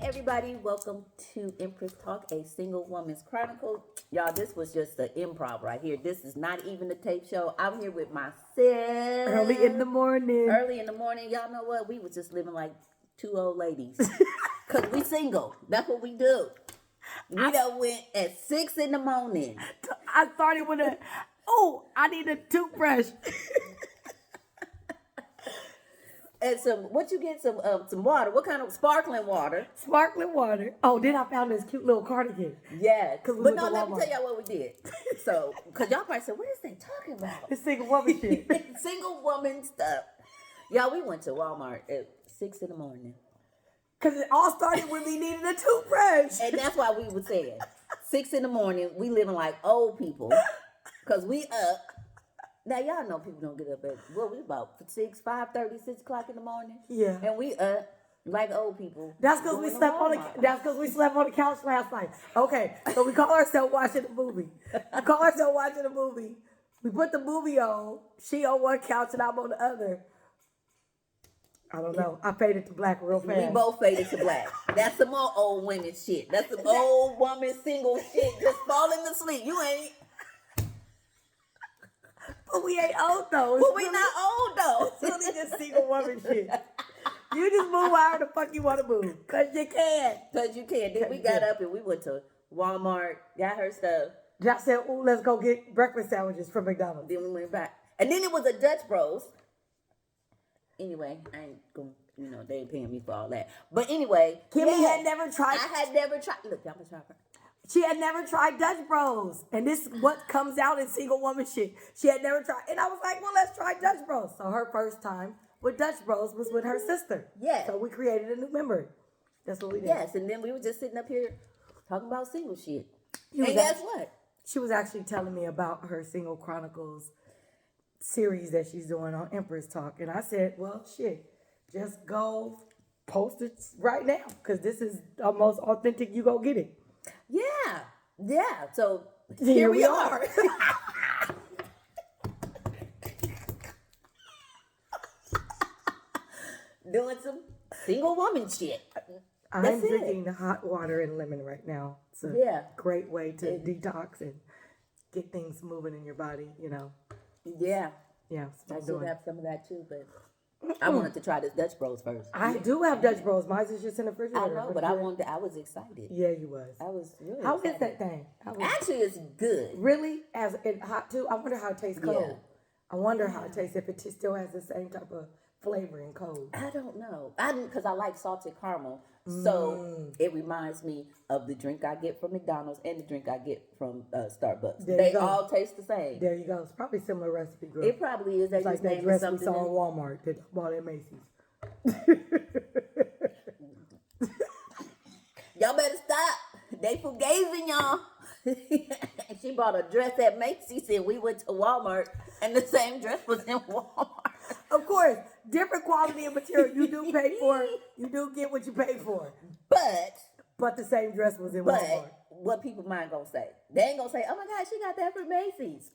everybody, welcome to Empress Talk, a single woman's chronicle. Y'all, this was just the improv right here. This is not even a tape show. I'm here with myself. Early in the morning. Y'all know what? We was just living like two old ladies. Because we single. That's what we do. We done went at 6 in the morning. I started with I need a toothbrush. And what you get? Some water. What kind of sparkling water? Sparkling water. Oh, then I found this cute little cardigan. Yeah. But no, let me tell y'all what we did. So, because y'all probably said, what is they talking about? It's single woman shit. Single woman stuff. Y'all, we went to Walmart at 6 in the morning. Because it all started with me needing a toothbrush. And that's why we were saying 6 in the morning, we living like old people. Because we up. Now, y'all know people don't get up at, we about 5:30, 6 o'clock in the morning? Yeah. And we up like old people. That's because we slept on the couch last night. Okay, so we call ourselves watching a movie. We put the movie on. She on one couch and I'm on the other. I don't know. I faded to black real fast. We both faded to black. That's some more old women shit. That's some old woman single shit. Just falling asleep. You ain't. But we ain't old though. But we not old though. It's really just single woman shit. You just move however the fuck you want to move. Because you can. Then we got up and we went to Walmart, got her stuff. Josh said, ooh, let's go get breakfast sandwiches from McDonald's. Then we went back. And then it was a Dutch Bros. Anyway, I ain't going to, they ain't paying me for all that. But anyway. Kimmy had never tried. I had never tried. Look, I'm going to try her. She had never tried Dutch Bros. And this is what comes out in single woman shit. She had never tried. And I was like, well, let's try Dutch Bros. So her first time with Dutch Bros was with her sister. Yeah. So we created a new member. That's what we did. Yes, and then we were just sitting up here talking about single shit. And guess what? She was actually telling me about her Single Chronicles series that she's doing on Empress Talk. And I said, well, shit, just go post it right now. Because this is the most authentic you go get it. Yeah. So here we are. Doing some single woman shit. I'm drinking hot water and lemon right now. It's a great way to detox and get things moving in your body, Yeah. Yeah. I should have some of that too, but I wanted to try this Dutch Bros first. I do have Dutch Bros. Mine is just in the refrigerator. I know, but I was excited. Yeah, you was. I was really How excited. is that thing? Actually, it's good. Really? As it hot too? I wonder how it tastes cold. Yeah. I wonder how it tastes if it still has the same type of flavor in cold. I don't know. Because I like salted caramel. So it reminds me of the drink I get from McDonald's and the drink I get from Starbucks. They all taste the same. There you go. It's probably similar recipe, girl. It probably is. They it's just like that dress we saw in Walmart that I bought at Macy's. Y'all better stop. They fugazing y'all. She bought a dress at Macy's and we went to Walmart and the same dress was in Walmart. Of course, different quality of material. You do pay for it. You do get what you pay for. But the same dress was in Walmart. What people mind gonna say? They ain't gonna say, oh my God, she got that from Macy's.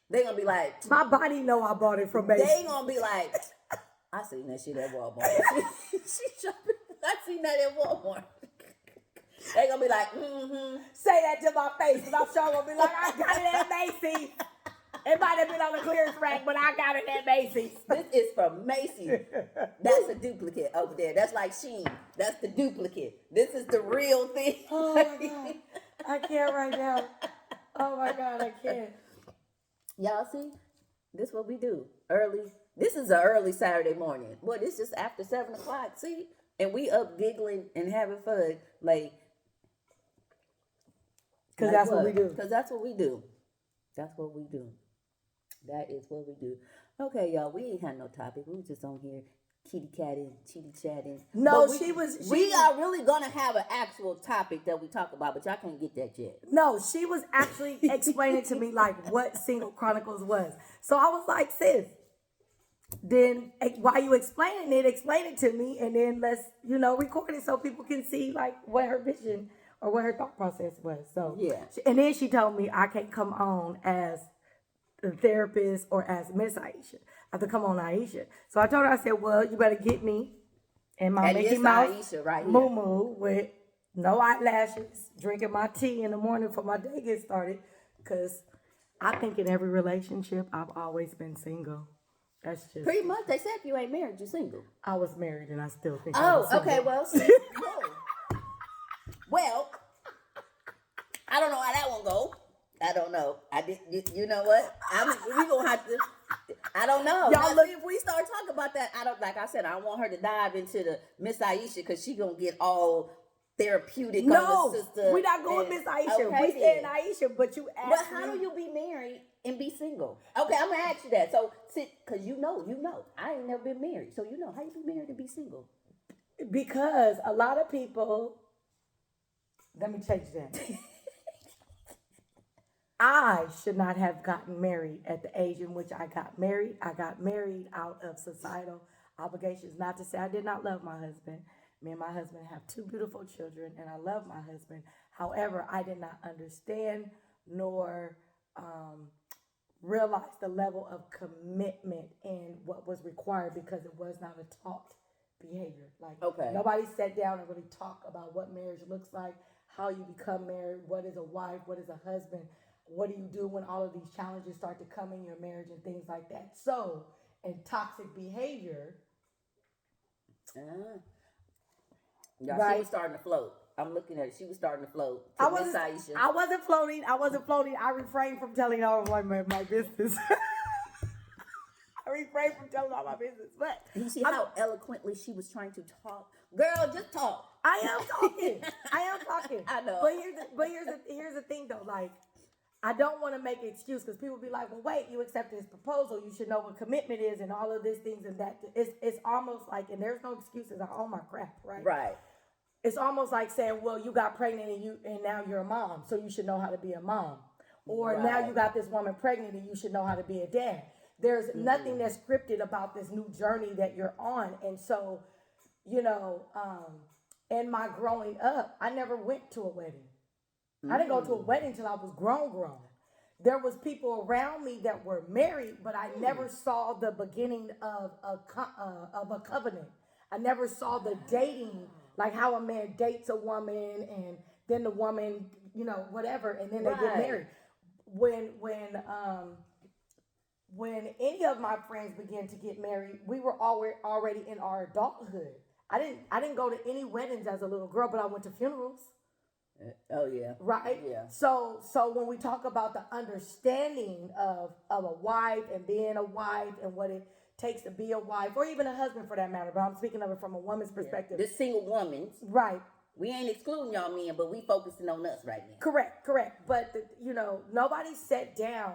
They gonna be like, my body know I bought it from Macy's. They gonna be like, I seen that shit at Walmart. She shopping. I seen that at Walmart. They gonna be like, Say that to my face, and I'm sure gonna be like, I got it at Macy's. It might have been on the clearance rack, but I got it at Macy's. This is from Macy's. That's a duplicate over there. That's like Sheen. That's the duplicate. This is the real thing. Oh my God. I can't right now. Oh my God, I can't. Y'all see? This is what we do. Early. This is an early Saturday morning. Boy, this is after 7 o'clock. See? And we up giggling and having fun. Because that's what we do. Because that's what we do. That's what we do. That is what we do. Okay, y'all, we ain't had no topic. We was just on here kitty catting, chitty chatting. No, we are really gonna have an actual topic that we talk about, but y'all can't get that yet. No, she was actually explaining to me what Single Chronicles was. So I was like, sis, then while you explain it to me, and then let's record it so people can see what her vision or what her thought process was. So yeah, and then she told me I can't come on as the therapist or as Miss Aisha. I have to come on Aisha. So I told her, I said, well, you better get me and my Mickey Mouse Aisha right moo with no eyelashes, drinking my tea in the morning before my day gets started. Because I think in every relationship, I've always been single. That's just Pretty much, they said if you ain't married, you're single. I was married and I still think I was single. Okay, well, whoa. Well, I don't know how that one go. I don't know. I did. You know what? We gonna have to. I don't know. Y'all Now, if we start talking about that, I don't. Like I said, I don't want her to dive into the Miss Aisha because she gonna get all therapeutic on the sister. We're not going Miss Aisha. Okay, we saying Aisha, but you asked But how do you be married and be single? Okay, I'm gonna ask you that. So, because you know, I ain't never been married, so you know how you be married and be single. Because a lot of people. Let me change that. I should not have gotten married at the age in which I got married. I got married out of societal obligations. Not to say I did not love my husband. Me and my husband have 2 beautiful children, and I love my husband. However, I did not understand nor realize the level of commitment in what was required because it was not a taught behavior. Like, nobody sat down and really talked about what marriage looks like, how you become married, what is a wife, what is a husband. What do you do when all of these challenges start to come in your marriage and things like that? So, in toxic behavior. Yeah, right? She was starting to float. I'm looking at it. She was starting to float. I wasn't floating. I refrained from telling all of my business. I refrained from telling all my business. But you see how eloquently she was trying to talk? Girl, just talk. I am talking. I know. But here's the thing though, like, I don't want to make an excuse because people be like, well, wait, you accepted his proposal. You should know what commitment is and all of these things and that. It's almost like, and there's no excuses. I own my crap, right? Right. It's almost like saying, well, you got pregnant and now you're a mom, so you should know how to be a mom. Or now you got this woman pregnant and you should know how to be a dad. There's nothing that's scripted about this new journey that you're on. And so, in my growing up, I never went to a wedding. I didn't go to a wedding till I was grown. There was people around me that were married, but I never saw the beginning of a covenant. I never saw the dating, like how a man dates a woman and then the woman, whatever, and then they get married. When any of my friends began to get married, we were already in our adulthood. I didn't go to any weddings as a little girl, but I went to funerals. Oh yeah. Right? Yeah. So when we talk about the understanding of a wife and being a wife and what it takes to be a wife, or even a husband for that matter, but I'm speaking of it from a woman's perspective. This single woman's. Right. We ain't excluding y'all men, but we focusing on us right now. Correct. But nobody sat down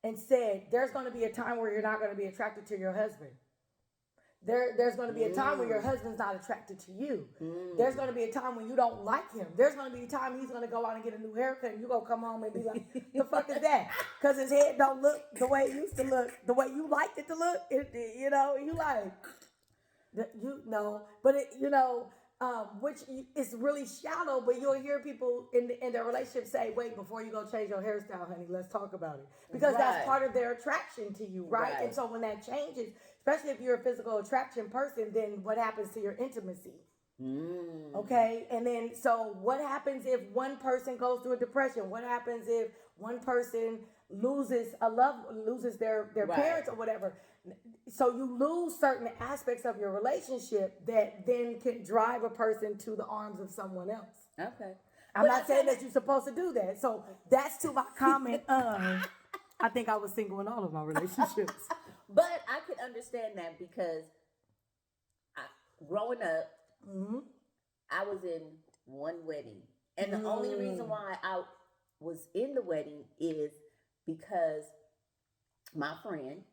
and said there's going to be a time where you're not going to be attracted to your husband. There's going to be a time when your husband's not attracted to you. There's going to be a time when you don't like him. There's going to be a time he's going to go out and get a new haircut and you're going to come home and be like, the fuck is that? Because his head don't look the way it used to look, the way you liked it to look. You like, but which is really shallow, but you'll hear people in their relationship say, wait, before you go change your hairstyle, honey, let's talk about it. Because that's part of their attraction to you, right? And so when that changes, especially if you're a physical attraction person, then what happens to your intimacy? Okay? And then, so what happens if one person goes through a depression? What happens if one person loses their parents or whatever? So you lose certain aspects of your relationship that then can drive a person to the arms of someone else. Okay. I'm not saying that you're supposed to do that. So that's to my comment of, I think I was single in all of my relationships. But I could understand that because growing up, I was in one wedding. And the only reason why I was in the wedding is because my friend,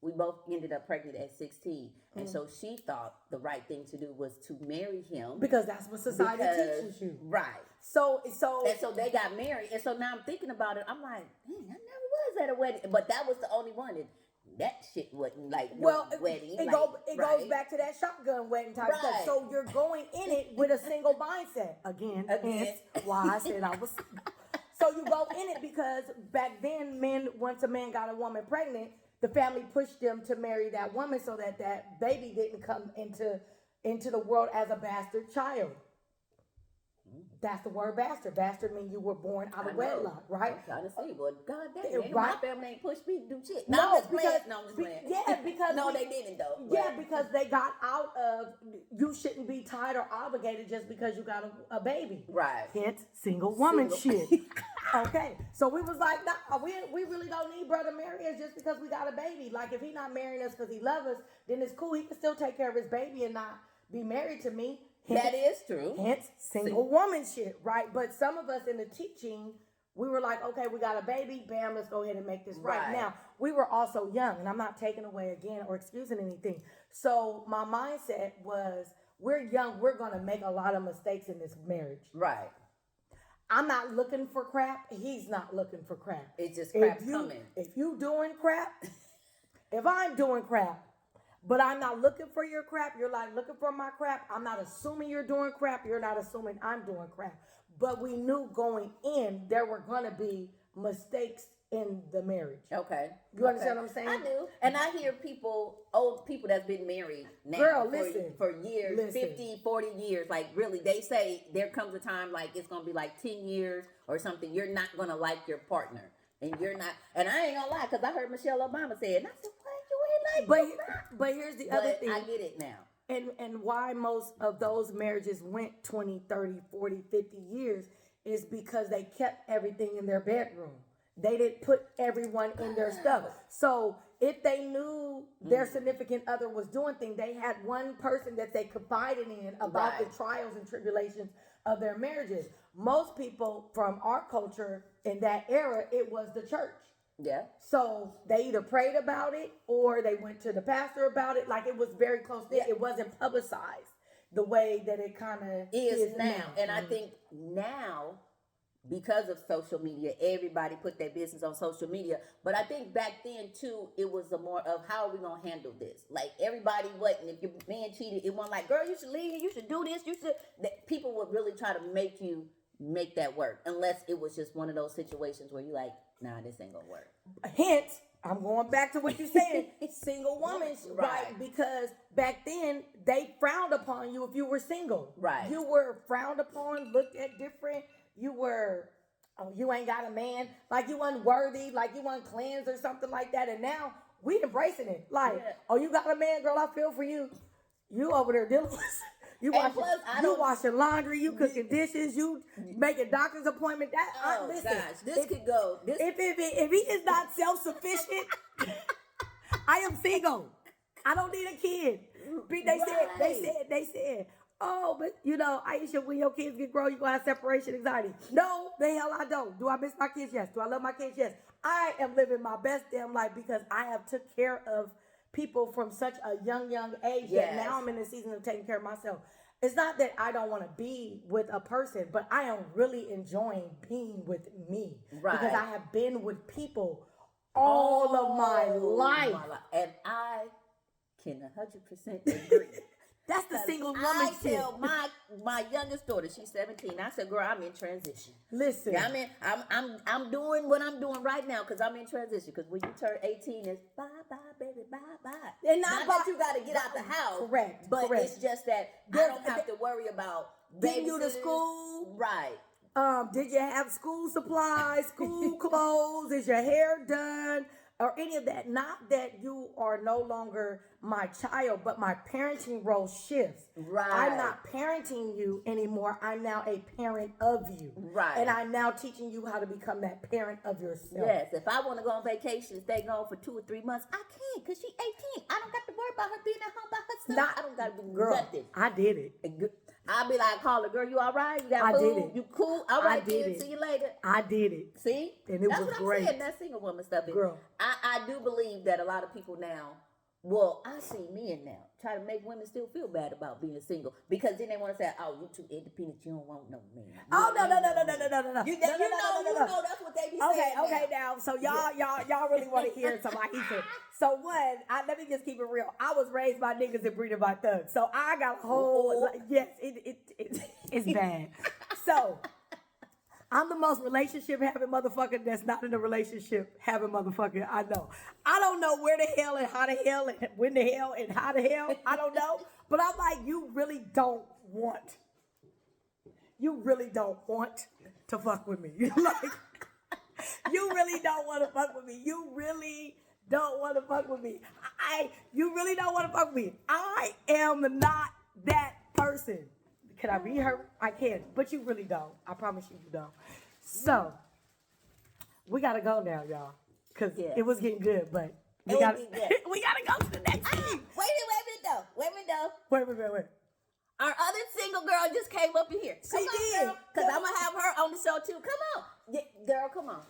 we both ended up pregnant at 16. And so she thought the right thing to do was to marry him. Because that's what society teaches you. Right. So they got married. And so now I'm thinking about it. I'm like, dang, I never was at a wedding. But that was the only one. And that shit wasn't like wedding. It goes back to that shotgun wedding type stuff. So you're going in it with a single mindset. Again. Why I said I was single. So you go in it because back then, once a man got a woman pregnant, the family pushed them to marry that woman so that baby didn't come into the world as a bastard child. That's the word bastard. Bastard means you were born out I of know. wedlock, right? I'm trying to see, but God damn, Right. my family ain't pushed me to do shit. No, No, I'm just because- playing. No, I'm just playing. yeah, because no, we- they didn't though. Yeah, but- because they got out of, you shouldn't be tied or obligated just because you got a baby. Right. Hence, single woman Single. shit. Okay, so we was like, nah, we really don't need brother marry us just because we got a baby. Like, if he not marrying us because he love us, then it's cool. He can still take care of his baby and not be married to me. That is true. Hence, single woman shit, right? But some of us in the teaching, we were like, okay, we got a baby, bam, let's go ahead and make this right. Right. Now, we were also young, and I'm not taking away again or excusing anything. So my mindset was, we're young, we're gonna make a lot of mistakes in this marriage. Right. I'm not looking for crap. He's not looking for crap. It's just crap coming. If you doing crap, if I'm doing crap, but I'm not looking for your crap, you're like looking for my crap. I'm not assuming you're doing crap. You're not assuming I'm doing crap. But we knew going in there were going to be mistakes in the marriage. Okay. You understand what I'm saying? I do. And I hear people, old people that's been married now Girl, for, listen. for years, Listen. 50, 40 years. Like, really, they say there comes a time like it's going to be like 10 years or something. You're not going to like your partner. And you're not, and I ain't going to lie, because I heard Michelle Obama say it. And I said, what? You ain't like your partner? But here's the But other thing. I get it now. And why most of those marriages went 20, 30, 40, 50 years is because they kept everything in their bedroom. They didn't put everyone in their stuff. So if they knew their significant other was doing things, they had one person that they confided in about Right. the trials and tribulations of their marriages. Most people from our culture in that era, it was the church. Yeah. So they either prayed about it or they went to the pastor about it. Like, it was very close. Yeah. It wasn't publicized the way that it kind of Is now. And I think now, because of social media, everybody put their business on social media. But I think back then too, it was a more of how are we gonna handle this? Like, everybody wasn't. If your man cheated, it wasn't like, girl, you should leave. You should do this. You should. People would really try to make you make that work, unless it was just one of those situations where you like, nah, this ain't gonna work. Hence, I'm going back to what you said, single woman, right? Right. Because back then they frowned upon you if you were single. Right. You were frowned upon, looked at different. You were, oh, you ain't got a man, like you wasn't worthy, like you wasn't cleansed or something like that. And now we embracing it. Like, Yeah. oh, you got a man, girl, I feel for you. You over there dealing with. You And plus, washing laundry, you cooking dishes, you making doctor's appointment. Oh listen, gosh, this could go. This if he is not self-sufficient, I am single. I don't need a kid. They said, oh, but you know, Aisha, when your kids get grown, you gonna have separation anxiety. No, the hell I don't. Do I miss my kids? Yes. Do I love my kids? Yes. I am living my best damn life because I have took care of people from such a young age that Yes. now I'm in the season of taking care of myself. It's not that I don't want to be with a person, but I am really enjoying being with me. Right. Because I have been with people all of my life. And I can 100% agree. That's the single woman I shit. tell my youngest daughter, she's 17. I said, girl, I'm in transition. Listen. Yeah, I'm doing what I'm doing right now because I'm in transition. Because when you turn 18, it's bye bye, baby, bye bye. And not that you got to get out the house. Correct. But correct. it's just that I don't have to worry about Getting you to babysitters. school. Right. Did you have school supplies, school clothes? Is your hair done? Or any of that? Not that you are no longer my child, but my parenting role shifts. Right. I'm not parenting you anymore. I'm now a parent of you. Right. And I'm now teaching you how to become that parent of yourself. Yes, if I want to go on vacation, stay gone for 2 or 3 months, I can't because she's 18. I don't got to worry about her being at home by herself. I don't got to do Girl, nothing. I did it. I'll be like, call her, girl, you all right? You got I food? did it. You cool? All right, did then. it. See you later. I did it. See? And it That's was what great. I'm saying. That single woman stuff. Girl. I do believe that a lot of people now, well, I see men now try to make women still feel bad about being single because then they want to say, oh, you too independent. You don't want no man. Oh, no. You know that's what they be saying Okay, now. So y'all really want to hear some like he said. So let me just keep it real. I was raised by niggas and breeding by thugs. So I got a whole, yes, it's bad. So I'm the most relationship having motherfucker that's not in a relationship having motherfucker I know. I don't know where the hell and how the hell and when the hell and how the hell. I don't know. But I'm like, you really don't want you really don't want to fuck with me. Like, you really don't want to fuck with me. You really don't want to fuck with me. You really don't want to fuck with me. I am not that person. Can I be her? I can, but you really don't. I promise you don't. So, we got to go now, y'all, because it was getting good, but we got to go to the next thing. Wait a minute though. Wait. Our other single girl just came up in here. Come on, did. girl, because I'm going to have her on the show too. Come on. Girl, come on.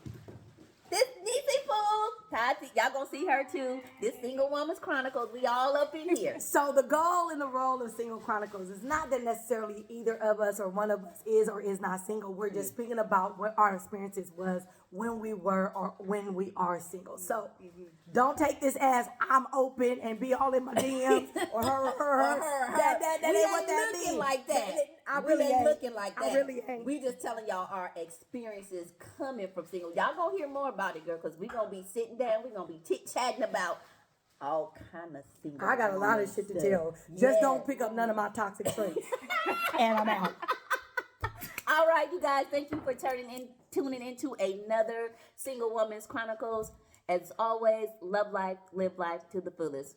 This Niecy Fool, Tati, y'all gonna see her too. This Single Woman's Chronicles, we all up in here. So the goal in the role of Single Chronicles is not that necessarily either of us or one of us is or is not single. We're just speaking about what our experiences was when we were or when we are single. So don't take this as I'm open and be all in my DMs or her. That ain't what that looking means. like that. I really ain't ain't looking like that. I really ain't. We just telling y'all our experiences coming from single. Y'all gonna hear more about it, girl, because we gonna be sitting down. We gonna be chit-chatting about all kind of single. I got a lot of shit to tell. Just don't pick up none of my toxic traits. And I'm out. All right, you guys, thank you for tuning into another Single Woman's Chronicles. As always, love life, live life to the fullest.